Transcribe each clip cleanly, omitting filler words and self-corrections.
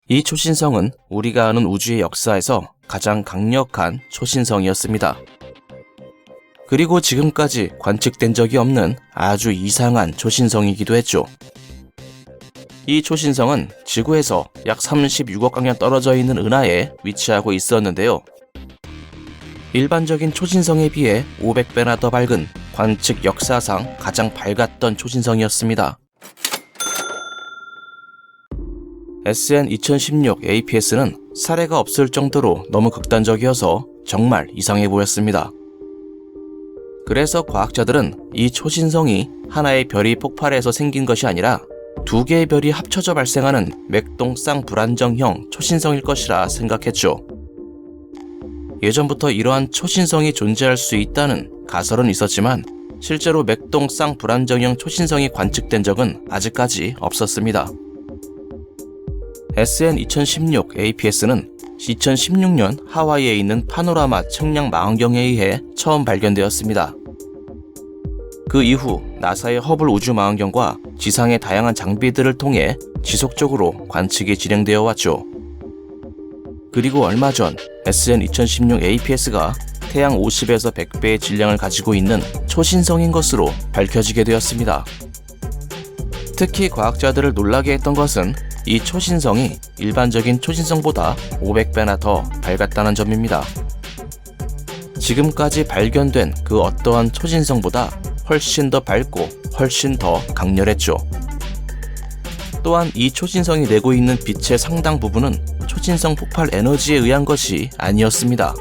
이 초신성은 우리가 아는 우주의 역사에서 가장 강력한 초신성이었습니다. 그리고 지금까지 관측된 적이 없는 아주 이상한 초신성이기도 했죠. 이 초신성은 지구에서 약 36억 광년 떨어져 있는 은하에 위치하고 있었는데요. 일반적인 초신성에 비해 500배나 더 밝은 관측 역사상 가장 밝았던 초신성이었습니다. SN 2016 APS는 사례가 없을 정도로 너무 극단적이어서 정말 이상해 보였습니다. 그래서 과학자들은 이 초신성이 하나의 별이 폭발해서 생긴 것이 아니라 두 개의 별이 합쳐져 발생하는 맥동 쌍불안정형 초신성일 것이라 생각했죠. 예전부터 이러한 초신성이 존재할 수 있다는 가설은 있었지만 실제로 맥동 쌍불안정형 초신성이 관측된 적은 아직까지 없었습니다. SN 2016 APS는 2016년 하와이에 있는 파노라마 측량 망원경에 의해 처음 발견되었습니다. 그 이후 나사의 허블 우주망원경과 지상의 다양한 장비들을 통해 지속적으로 관측이 진행되어 왔죠. 그리고 얼마 전 SN 2016 APS가 태양 50에서 100배의 질량을 가지고 있는 초신성인 것으로 밝혀지게 되었습니다. 특히 과학자들을 놀라게 했던 것은 이 초신성이 일반적인 초신성보다 500배나 더 밝았다는 점입니다. 지금까지 발견된 그 어떠한 초신성보다 훨씬 더 밝고 훨씬 더 강렬했죠. 또한 이 초신성이 내고 있는 빛의 상당 부분은 초신성 폭발 에너지에 의한 것이 아니었습니다.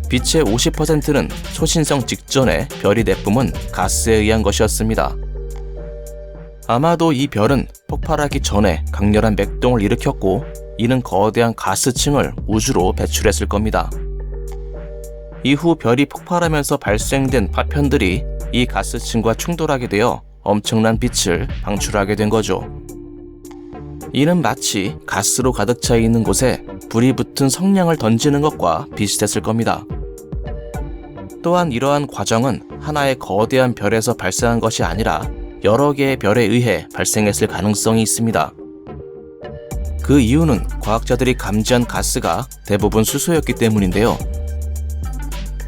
빛의 50%는 초신성 직전에 별이 내뿜은 가스에 의한 것이었습니다. 아마도 이 별은 폭발하기 전에 강렬한 맥동을 일으켰고 이는 거대한 가스층을 우주로 배출했을 겁니다. 이후 별이 폭발하면서 발생된 파편들이 이 가스층과 충돌하게 되어 엄청난 빛을 방출하게 된 거죠. 이는 마치 가스로 가득 차 있는 곳에 불이 붙은 성냥을 던지는 것과 비슷했을 겁니다. 또한 이러한 과정은 하나의 거대한 별에서 발생한 것이 아니라 여러 개의 별에 의해 발생했을 가능성이 있습니다. 그 이유는 과학자들이 감지한 가스가 대부분 수소였기 때문인데요.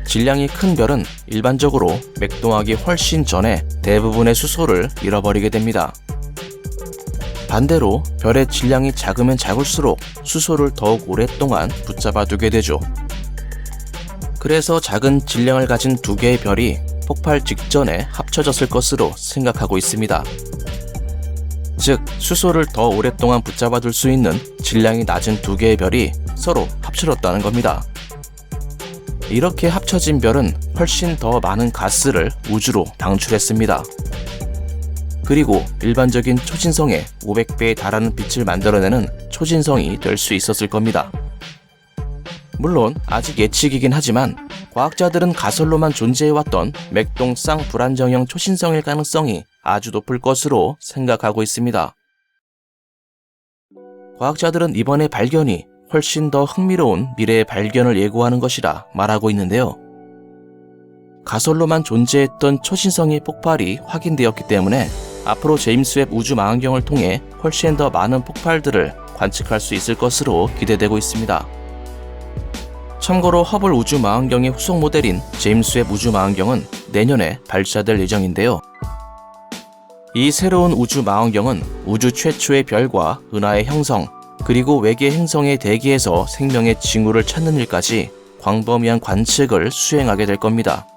질량이 큰 별은 일반적으로 맥동하기 훨씬 전에 대부분의 수소를 잃어버리게 됩니다. 반대로 별의 질량이 작으면 작을수록 수소를 더욱 오랫동안 붙잡아두게 되죠. 그래서 작은 질량을 가진 두 개의 별이 폭발 직전에 합쳐졌을 것으로 생각하고 있습니다. 즉, 수소를 더 오랫동안 붙잡아둘 수 있는 질량이 낮은 두 개의 별이 서로 합쳐졌다는 겁니다. 이렇게 합쳐진 별은 훨씬 더 많은 가스를 우주로 방출했습니다. 그리고 일반적인 초신성의 500배에 달하는 빛을 만들어내는 초신성이 될 수 있었을 겁니다. 물론 아직 예측이긴 하지만 과학자들은 가설로만 존재해왔던 맥동 쌍불안정형 초신성일 가능성이 아주 높을 것으로 생각하고 있습니다. 과학자들은 이번의 발견이 훨씬 더 흥미로운 미래의 발견을 예고하는 것이라 말하고 있는데요. 가설로만 존재했던 초신성의 폭발이 확인되었기 때문에 앞으로 제임스 웹 우주망원경을 통해 훨씬 더 많은 폭발들을 관측할 수 있을 것으로 기대되고 있습니다. 참고로 허블 우주망원경의 후속 모델인 제임스 웹 우주망원경은 내년에 발사될 예정인데요. 이 새로운 우주망원경은 우주 최초의 별과 은하의 형성, 그리고 외계 행성의 대기에서 생명의 징후를 찾는 일까지 광범위한 관측을 수행하게 될 겁니다.